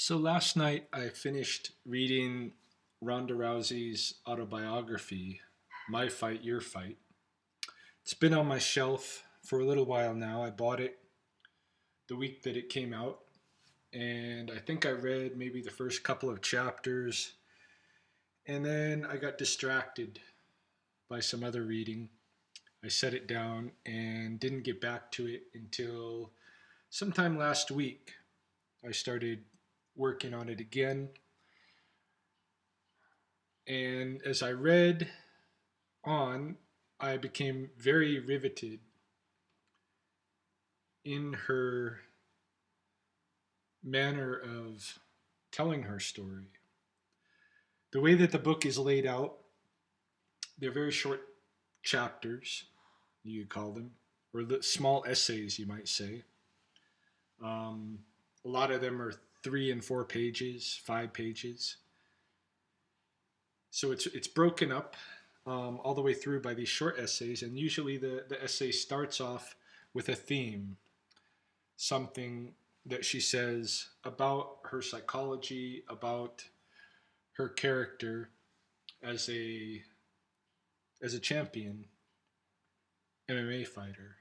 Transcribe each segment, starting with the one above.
So last night I finished reading Ronda Rousey's autobiography, My Fight, Your Fight. It's been on my shelf for a little while now. I bought it the week that it came out, and I think I read maybe the first couple of chapters, and then I got distracted by some other reading. I set it down and didn't get back to it until sometime last week. I started working on it again. And as I read on, I became very riveted in her manner of telling her story. The way that the book is laid out, they're very short chapters, you could call them, or small essays, you might say. A lot of them are 3 and 4 pages, 5 pages. So it's broken up all the way through by these short essays, and usually the essay starts off with a theme, something that she says about her psychology, about her character as a champion MMA fighter,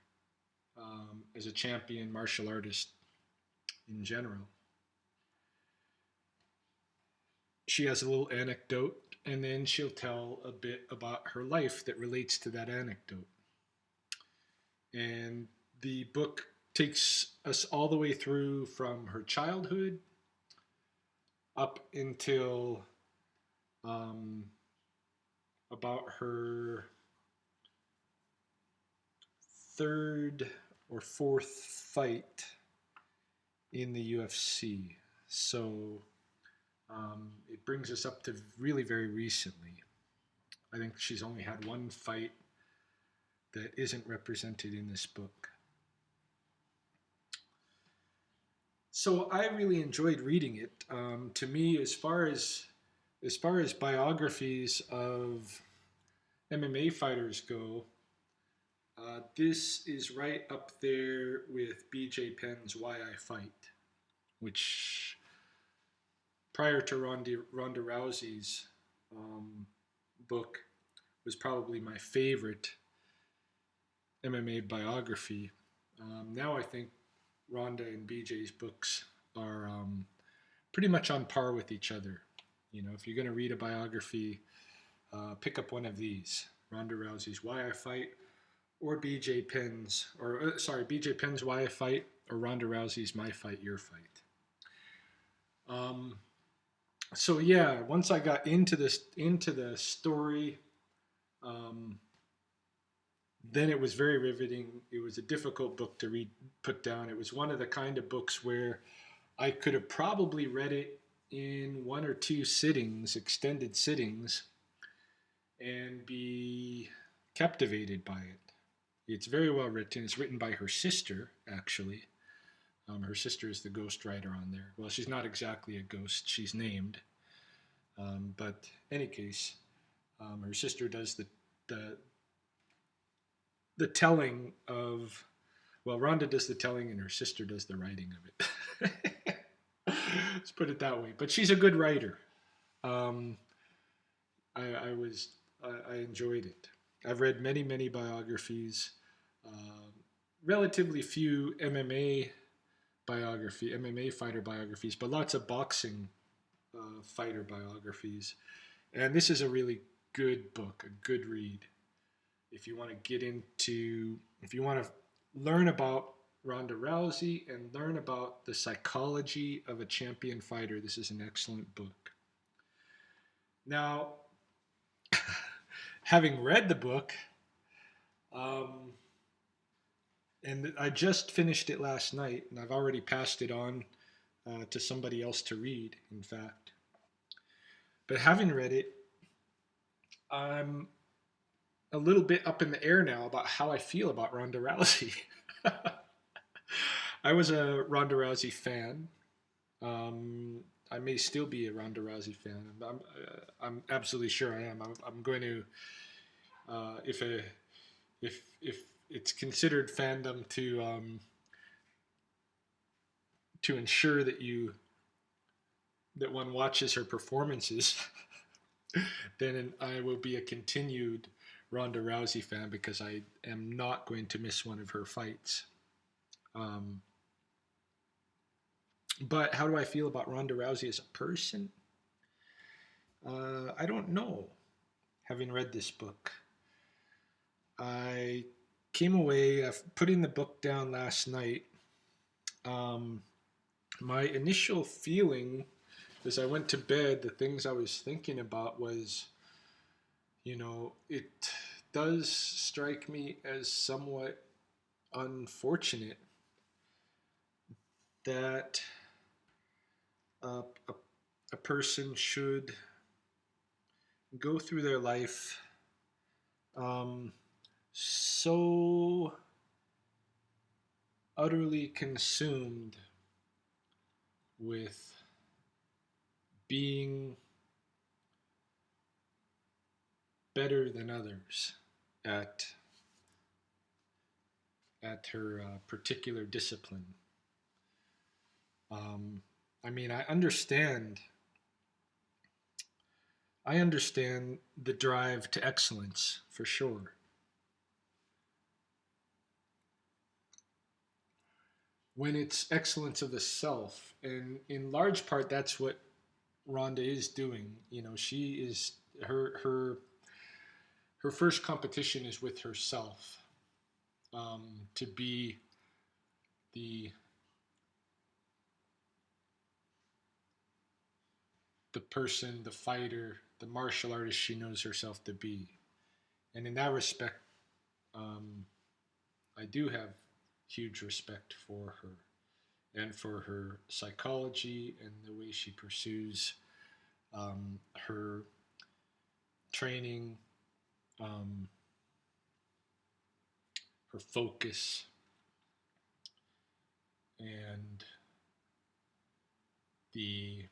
as a champion martial artist in general. She has a little anecdote, and then she'll tell a bit about her life that relates to that anecdote. And the book takes us all the way through from her childhood up until um, about her third or fourth fight in the UFC. So it brings us up to really very recently. I think she's only had one fight that isn't represented in this book. So I really enjoyed reading it. To me, as far as biographies of MMA fighters go, this is right up there with BJ Penn's Why I Fight, which prior to Ronda Rousey's book was probably my favorite MMA biography. Now I think Ronda and BJ's books are pretty much on par with each other. You know, if you're going to read a biography, pick up one of these: Ronda Rousey's Why I Fight, or BJ Penn's Why I Fight, or Ronda Rousey's My Fight, Your Fight. Um, so yeah, once I got into the story, um, then it was very riveting. It was a difficult book to put down. It was one of the kind of books where I could have probably read it in 1 or 2 sittings, extended sittings, and be captivated by it. It's very well written. It's written by her sister, actually. Her sister is the ghostwriter on there. Well, she's not exactly a ghost. She's named. But in any case, her sister does the the telling of, well, Rhonda does the telling and her sister does the writing of it. Let's put it that way. But she's a good writer. Um, I enjoyed it. I've read many biographies, uh, relatively few MMA fighter biographies, but lots of boxing fighter biographies. And this is a really good book, a good read. If you want to if you want to learn about Ronda Rousey and learn about the psychology of a champion fighter, this is an excellent book. Now, having read the book, um, and I just finished it last night, and I've already passed it on to somebody else to read, in fact. But having read it, I'm a little bit up in the air now about how I feel about Ronda Rousey. I was a Ronda Rousey fan. Um, I may still be a Ronda Rousey fan. I'm absolutely sure I am. I'm going to, if if it's considered fandom to ensure that you that one watches her performances, then I will be a continued Ronda Rousey fan because I am not going to miss one of her fights. Um, but how do I feel about Ronda Rousey as a person? I don't know. Having read this book, I came away putting the book down last night. Um, my initial feeling as I went to bed, the things I was thinking about was, it does strike me as somewhat unfortunate that uh, a, a person should go through their life um, so utterly consumed with being better than others at her particular discipline. Um, I mean, I understand the drive to excellence for sure. When it's excellence of the self, and in large part, that's what Rhonda is doing. She is her first competition is with herself, to be the person, the fighter, the martial artist she knows herself to be. And in that respect, um, I do have huge respect for her and for her psychology and the way she pursues her training, um, her focus, and the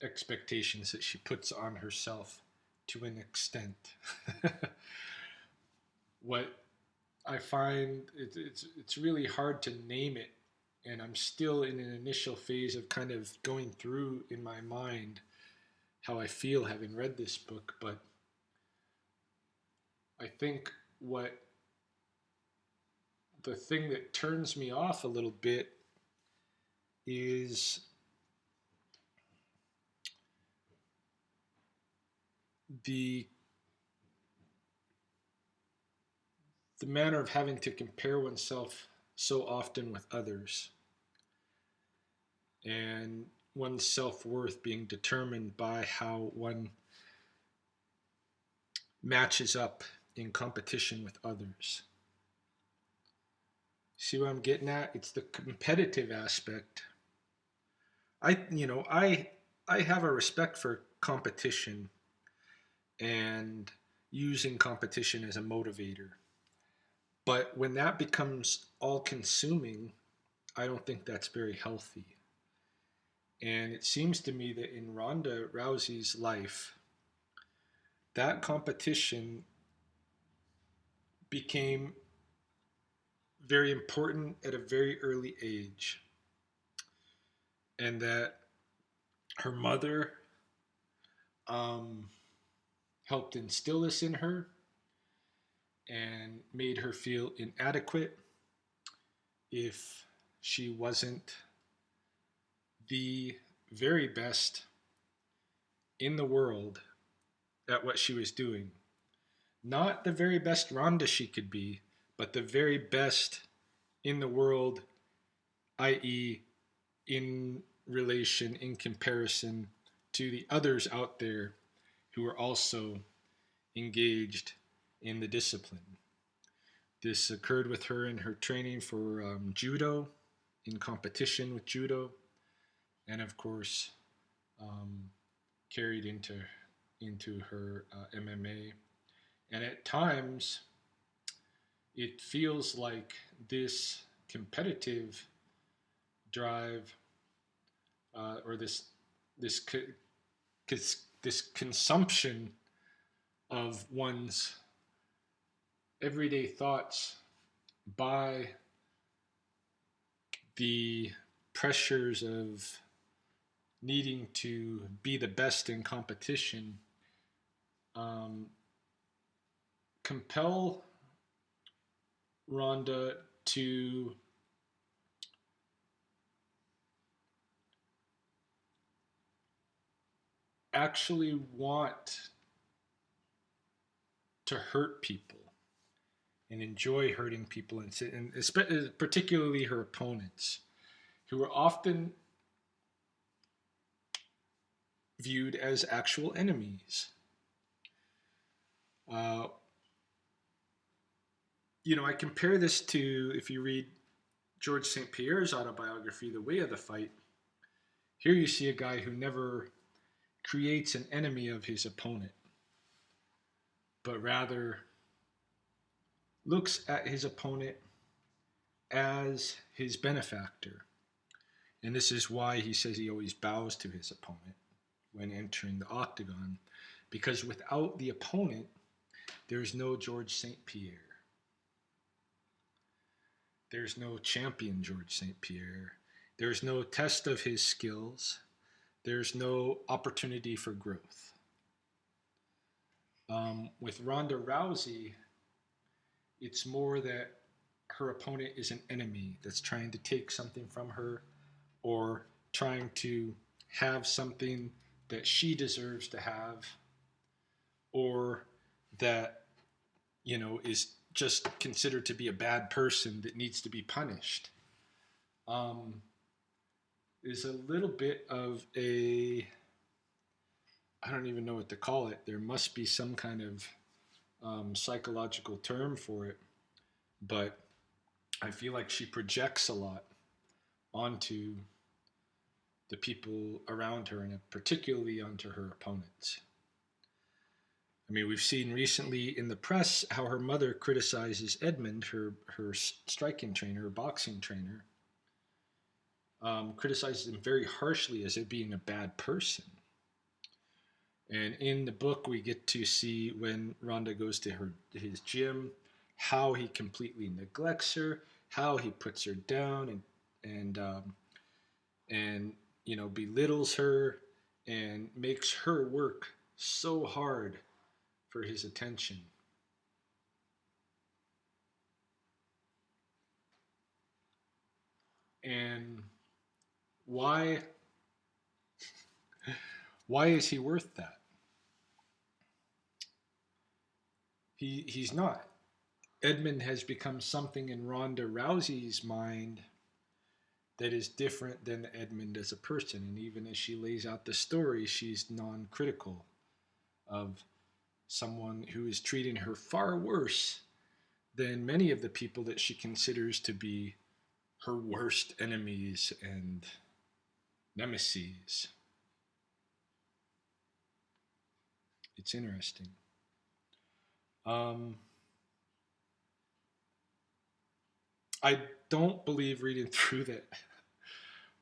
expectations that she puts on herself to an extent. What I find it's really hard to name it, and I'm still in an initial phase of kind of going through in my mind how I feel having read this book. But I think what the thing that turns me off a little bit is the manner of having to compare oneself so often with others, and one's self-worth being determined by how one matches up in competition with others. See what I'm getting at? It's the competitive aspect. I have a respect for competition and using competition as a motivator. But when that becomes all consuming, I don't think that's very healthy. And it seems to me that in Ronda Rousey's life, that competition became very important at a very early age. And that her mother um, helped instill this in her and made her feel inadequate if she wasn't the very best in the world at what she was doing. Not the very best Ronda she could be, but the very best in the world, i.e., in relation, in comparison to the others out there who are also engaged in the discipline. This occurred with her in her training for judo, in competition with judo, and of course, um, carried into her MMA. And at times, it feels like this competitive drive, or this this consumption of one's everyday thoughts by the pressures of needing to be the best in competition, um, compel Ronda to actually want to hurt people and enjoy hurting people, and particularly her opponents, who are often viewed as actual enemies. Uh, I compare this to if you read George St. Pierre's autobiography, The Way of the Fight. Here you see a guy who never creates an enemy of his opponent, but rather looks at his opponent as his benefactor. And this is why he says he always bows to his opponent when entering the octagon, because without the opponent, there's no George St. Pierre. There's no champion George St. Pierre. There's no test of his skills. There's no opportunity for growth. With Ronda Rousey, it's more that her opponent is an enemy that's trying to take something from her or trying to have something that she deserves to have or that, is just considered to be a bad person that needs to be punished. Um, is a little bit of a, I don't even know what to call it. There must be some kind of psychological term for it, but I feel like she projects a lot onto the people around her and particularly onto her opponents. I mean, we've seen recently in the press how her mother criticizes Edmund, her striking trainer, her boxing trainer, criticizes him very harshly as it being a bad person. And in the book, we get to see when Ronda goes to his gym, how he completely neglects her, how he puts her down and belittles her and makes her work so hard for his attention. And why why is he worth that? He's not. Edmund has become something in Ronda Rousey's mind that is different than Edmund as a person. And even as she lays out the story, she's non critical of someone who is treating her far worse than many of the people that she considers to be her worst enemies and nemesis. It's interesting. Um, I don't believe reading through that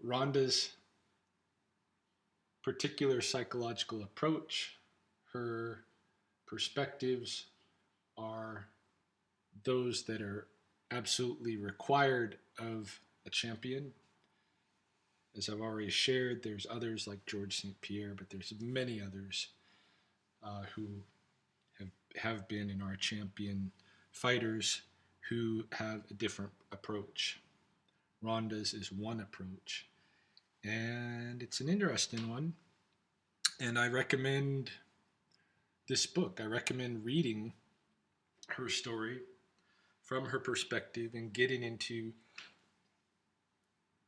Rhonda's particular psychological approach, her perspectives are those that are absolutely required of a champion. As I've already shared, there's others like George St. Pierre, but there's many others who have been in our champion fighters who have a different approach. Ronda's is one approach, and it's an interesting one. And I recommend this book. I recommend reading her story from her perspective and getting into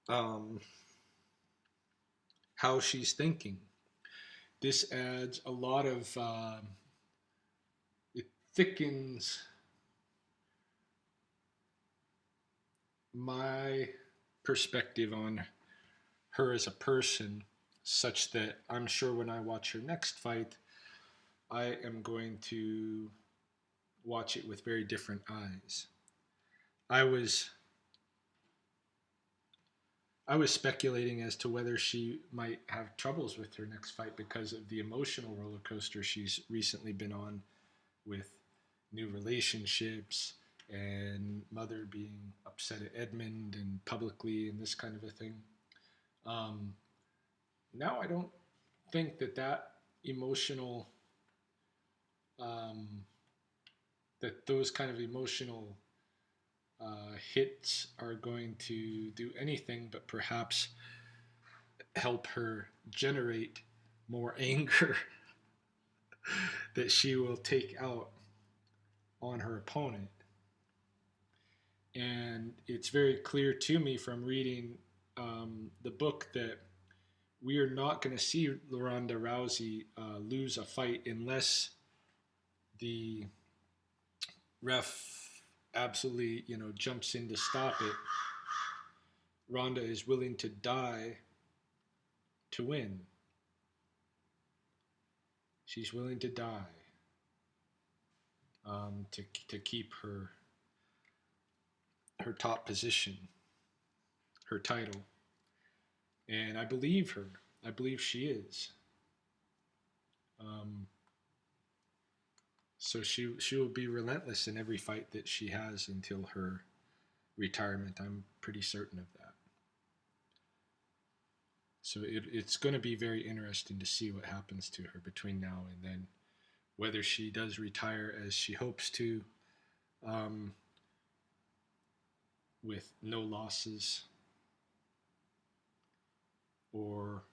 um, how she's thinking. This adds a lot of, it thickens my perspective on her as a person, such that I'm sure when I watch her next fight, I am going to watch it with very different eyes. I was I was speculating as to whether she might have troubles with her next fight because of the emotional roller coaster she's recently been on with new relationships and mother being upset at Edmund and publicly and this kind of a thing. Um, now I don't think that emotional, um, that those kind of emotional hits are going to do anything but perhaps help her generate more anger that she will take out on her opponent. And it's very clear to me from reading the book that we are not going to see Ronda Rousey lose a fight unless the ref absolutely, jumps in to stop it. Ronda is willing to die to win. She's willing to die to keep her top position, her title, and I believe her. I believe she is. Um, so she will be relentless in every fight that she has until her retirement. I'm pretty certain of that. So it's going to be very interesting to see what happens to her between now and then, whether she does retire as she hopes to, um, with no losses, or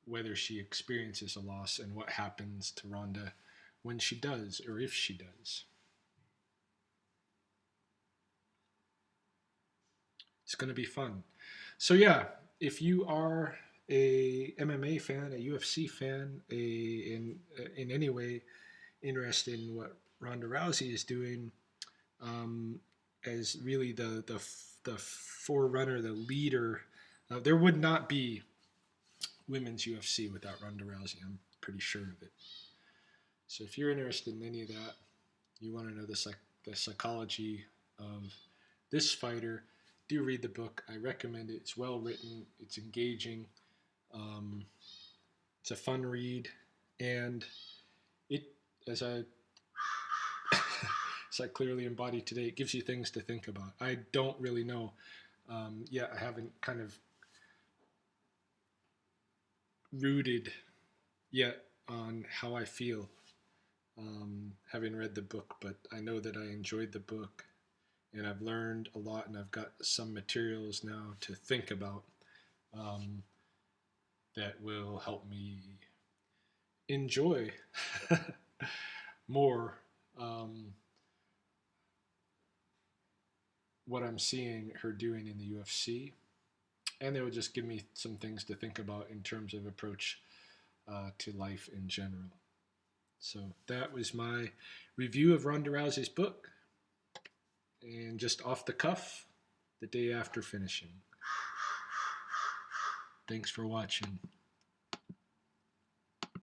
whether she experiences a loss and what happens to Ronda when she does or if she does. It's going to be fun. So yeah, if you are a MMA fan, a UFC fan, in any way interested in what Ronda Rousey is doing, um, as really the forerunner, the leader, there would not be women's UFC without Ronda Rousey. I'm pretty sure of it. So if you're interested in any of that, you want to know the psychology of this fighter, do read the book. I recommend it. It's well written. It's engaging. Um, it's a fun read, and it, as I as I clearly embodied today, it gives you things to think about. I don't really know. I haven't kind of rooted yet on how I feel, having read the book, but I know that I enjoyed the book and I've learned a lot, and I've got some materials now to think about, um, that will help me enjoy more, um, what I'm seeing her doing in the UFC, and they will just give me some things to think about in terms of approach to life in general. So that was my review of Ronda Rousey's book, and just off the cuff, the day after finishing. Thanks for watching.